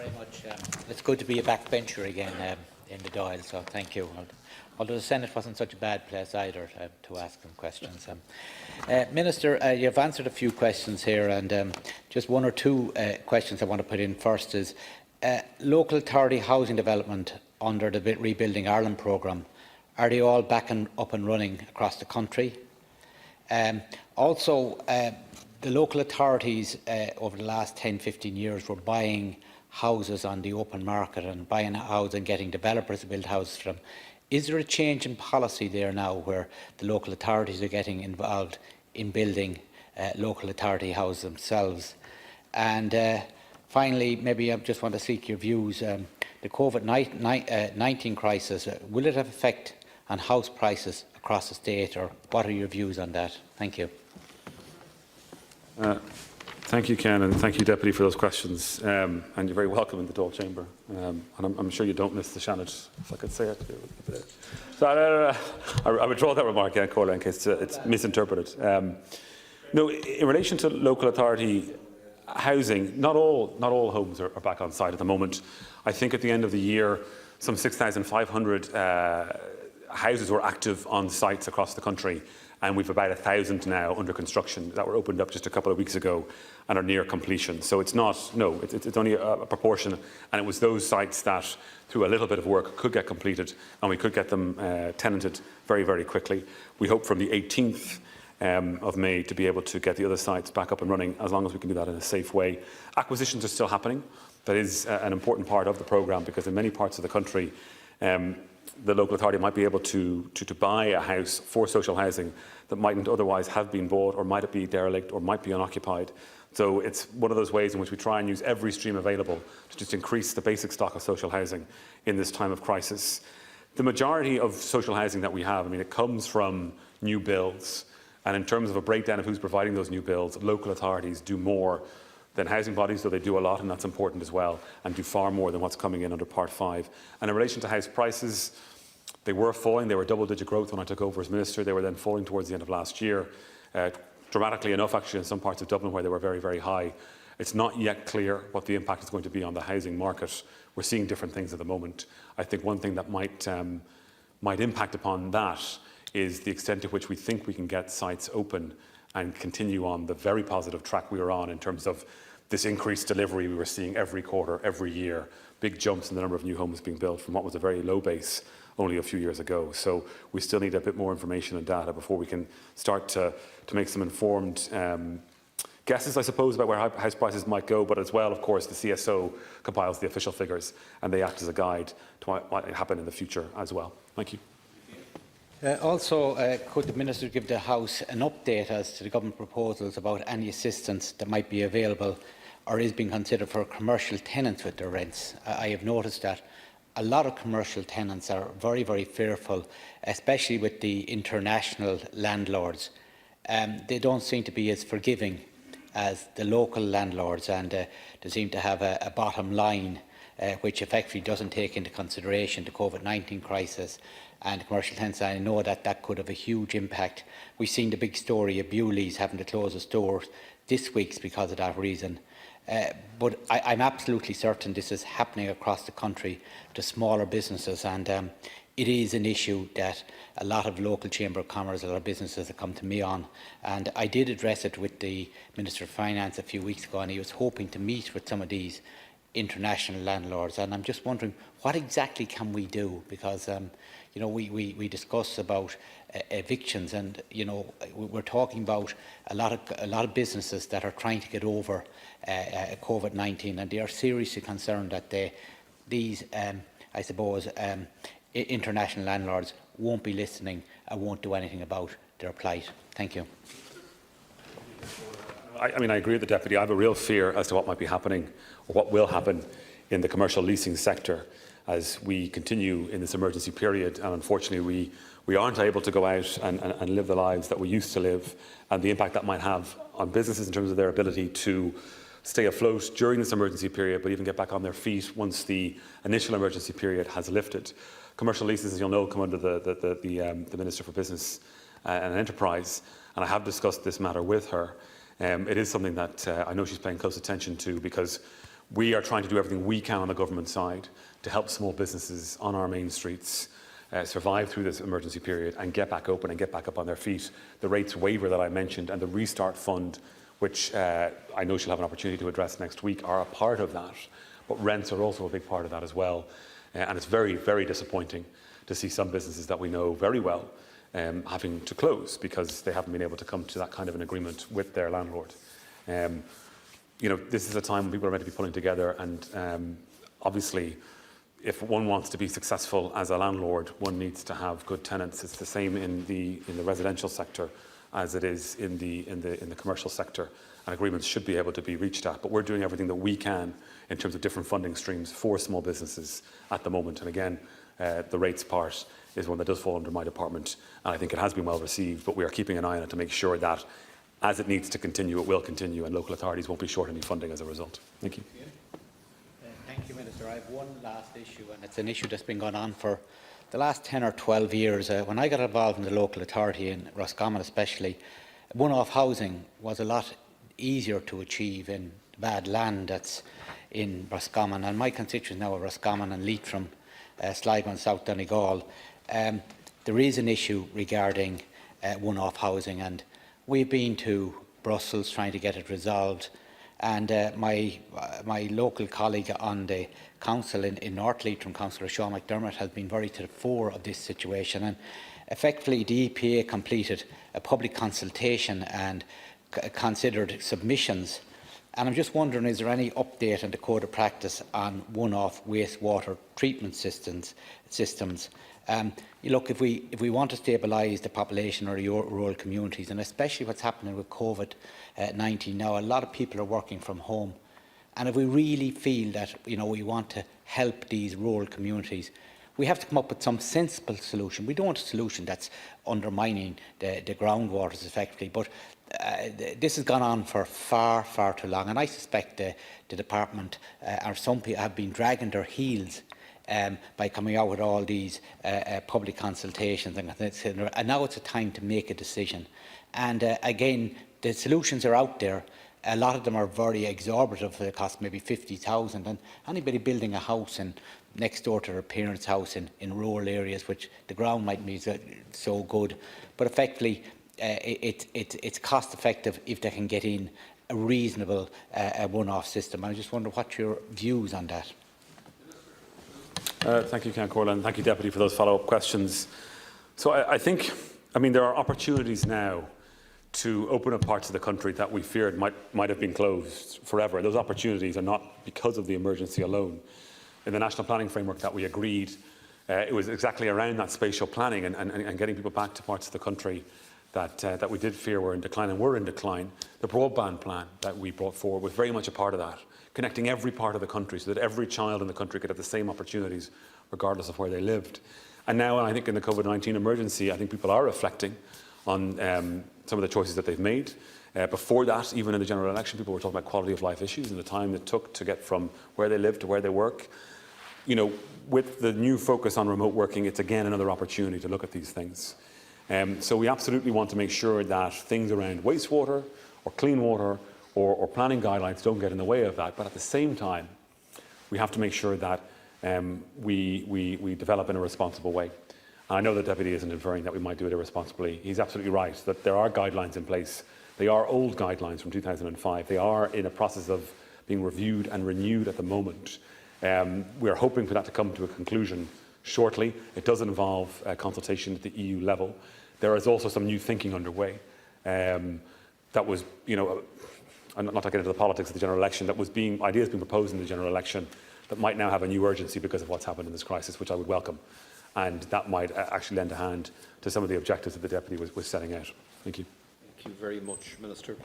very much. It's good to be a backbencher again in the Dáil, so thank you. Although the Senate wasn't such a bad place either to ask them questions. Minister, you've answered a few questions here, and just one or two questions I want to put in first is local authority housing development under the Rebuilding Ireland programme. Are they all back and up and running across the country? Also, the local authorities over the last 10-15 years were buying houses on the open market and buying a house and getting developers to build houses for them. Is there a change in policy there now where the local authorities are getting involved in building local authority houses themselves? And finally, maybe I just want to seek your views. The COVID-19 crisis, will it have effect on house prices across the state, or what are your views on that? Thank you. Thank you, Ken, and thank you, Deputy, for those questions. And you're very welcome in the Dáil Chamber. And I'm sure you don't miss the Shannon, if I could say it. So, I withdraw that remark, Ken Corley, in case it's misinterpreted. No, in relation to local authority housing, not all homes are back on site at the moment. I think at the end of the year, some 6,500 houses were active on sites across the country, and we've about 1,000 now under construction that were opened up just a couple of weeks ago and are near completion. So it's not, no, it's only a proportion, and it was those sites that, through a little bit of work, could get completed, and we could get them tenanted very, very quickly. We hope from the 18th of May to be able to get the other sites back up and running, as long as we can do that in a safe way. Acquisitions are still happening. That is an important part of the programme, because in many parts of the country, the local authority might be able to buy a house for social housing that mightn't otherwise have been bought, or might be derelict, or might be unoccupied. So it's one of those ways in which we try and use every stream available to just increase the basic stock of social housing in this time of crisis. The majority of social housing that we have, I mean, it comes from new builds. And in terms of a breakdown of who's providing those new builds, local authorities do more than housing bodies, though they do a lot, and that's important as well, and do far more than what's coming in under Part 5. And in relation to house prices, they were falling. They were double-digit growth when I took over as Minister. They were then falling towards the end of last year, dramatically enough, actually, in some parts of Dublin where they were very, very high. It's not yet clear what the impact is going to be on the housing market. We're seeing different things at the moment. I think one thing that might impact upon that is the extent to which we think we can get sites open and continue on the very positive track we were on in terms of this increased delivery we were seeing every quarter, every year, big jumps in the number of new homes being built from what was a very low base only a few years ago. So we still need a bit more information and data before we can start to make some informed guesses, I suppose, about where house prices might go. But as well, of course, the CSO compiles the official figures, and they act as a guide to what might happen in the future as well. Thank you. Also, could the Minister give the House an update as to the government proposals about any assistance that might be available or is being considered for commercial tenants with their rents? I have noticed that a lot of commercial tenants are very, very fearful, especially with the international landlords. They don't seem to be as forgiving as the local landlords, and they seem to have a bottom line which effectively doesn't take into consideration the COVID-19 crisis and commercial tenants. I know that that could have a huge impact. We've seen the big story of Bewley's having to close its doors this week because of that reason. But I'm absolutely certain this is happening across the country to smaller businesses, and it is an issue that a lot of local Chamber of Commerce, a lot of businesses have come to me on. And I did address it with the Minister of Finance a few weeks ago, and he was hoping to meet with some of these international landlords. And I'm just wondering, what exactly can we do? Because you know, we discuss about evictions, and you know, we're talking about a lot of businesses that are trying to get over COVID-19, and they are seriously concerned that these I suppose international landlords won't be listening and won't do anything about their plight. Thank you. I mean, I agree with the Deputy. I have a real fear as to what might be happening, or what will happen in the commercial leasing sector as we continue in this emergency period, and unfortunately we aren't able to go out and live the lives that we used to live, and the impact that might have on businesses in terms of their ability to stay afloat during this emergency period, but even get back on their feet once the initial emergency period has lifted. Commercial leases, as you'll know, come under the Minister for Business and Enterprise, and I have discussed this matter with her. It is something that I know she's paying close attention to, because We are trying to do everything we can on the government side to help small businesses on our main streets survive through this emergency period and get back open and get back up on their feet. The rates waiver that I mentioned and the restart fund, which I know she'll have an opportunity to address next week, are a part of that. But rents are also a big part of that as well. And it's very, very disappointing to see some businesses that we know very well having to close because they haven't been able to come to that kind of an agreement with their landlord. You know, this is a time when people are meant to be pulling together, and obviously, if one wants to be successful as a landlord, one needs to have good tenants. It's the same in the residential sector as it is in the commercial sector, and agreements should be able to be reached at. But we're doing everything that we can in terms of different funding streams for small businesses at the moment. And again, the rates part is one that does fall under my department, and I think it has been well received. But we are keeping an eye on it to make sure that, as it needs to continue, it will continue, and local authorities won't be short any funding as a result. Thank you. Thank you, Minister. I have one last issue, and it's an issue that's been going on for the last 10 or 12 years. When I got involved in the local authority, in Roscommon especially, one-off housing was a lot easier to achieve in bad land that's in Roscommon. And my constituents now are Roscommon and Leitrim, Sligo and South Donegal. There is an issue regarding one-off housing, and we've been to Brussels trying to get it resolved. And my local colleague on the council in North Leitrim, Councillor Sean McDermott, has been very to the fore of this situation. And effectively, the EPA completed a public consultation and considered submissions. And I'm just wondering, is there any update on the code of practice on one-off wastewater treatment systems? Look, if we want to stabilise the population or the rural communities, and especially what's happening with COVID-19 now, a lot of people are working from home. And if we really feel that we want to help these rural communities, we have to come up with some sensible solution. We don't want a solution that's undermining the groundwaters effectively. But this has gone on for far, far too long. And I suspect the department or some people have been dragging their heels by coming out with all these public consultations. And now it's a time to make a decision. And again, the solutions are out there. A lot of them are very exorbitant. They cost maybe 50,000. And anybody building a house next door to their parents' house in rural areas, which the ground might be so good, but effectively it's cost effective if they can get in a reasonable one-off system. I just wonder what your views on that. Thank you, Councillor Corlin, and thank you, Deputy, for those follow-up questions. So I think, there are opportunities now to open up parts of the country that we feared might have been closed forever. Those opportunities are not because of the emergency alone. In the national planning framework that we agreed, it was exactly around that spatial planning and getting people back to parts of the country that we did fear were in decline and were in decline. The broadband plan that we brought forward was very much a part of that, connecting every part of the country so that every child in the country could have the same opportunities regardless of where they lived. And now, I think in the COVID-19 emergency, I think people are reflecting on some of the choices that they've made. Before that, even in the general election, people were talking about quality of life issues and the time it took to get from where they live to where they work. With the new focus on remote working, it's again another opportunity to look at these things. So we absolutely want to make sure that things around wastewater or clean water or planning guidelines don't get in the way of that. But at the same time, we have to make sure that we develop in a responsible way. And I know the Deputy isn't inferring that we might do it irresponsibly. He's absolutely right that there are guidelines in place. They are old guidelines from 2005. They are in a process of being reviewed and renewed at the moment. We are hoping for that to come to a conclusion shortly. It does involve consultation at the EU level. There is also some new thinking underway that was, I'm not getting into the politics of the general election, that was ideas being proposed in the general election that might now have a new urgency because of what's happened in this crisis, which I would welcome. And that might actually lend a hand to some of the objectives that the Deputy was setting out. Thank you. Thank you very much, Minister.